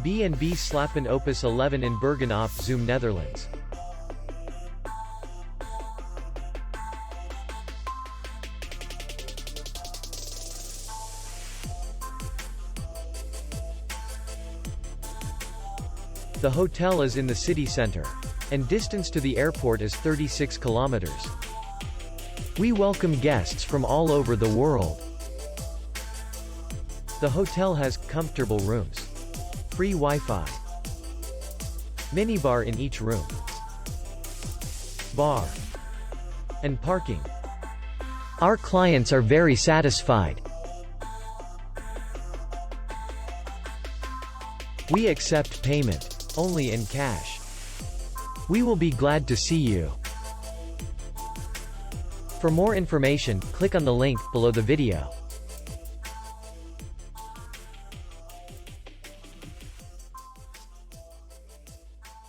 B&B Slapen Opus 11 in Bergen op Zoom, Netherlands. The hotel is in the city center, and distance to the airport is 36 kilometers. We welcome guests from all over the world. The hotel has comfortable rooms, free Wi-Fi, minibar in each room, bar, and parking. Our clients are very satisfied. We accept payment only in cash. We will be glad to see you. For more information, click on the link below the video.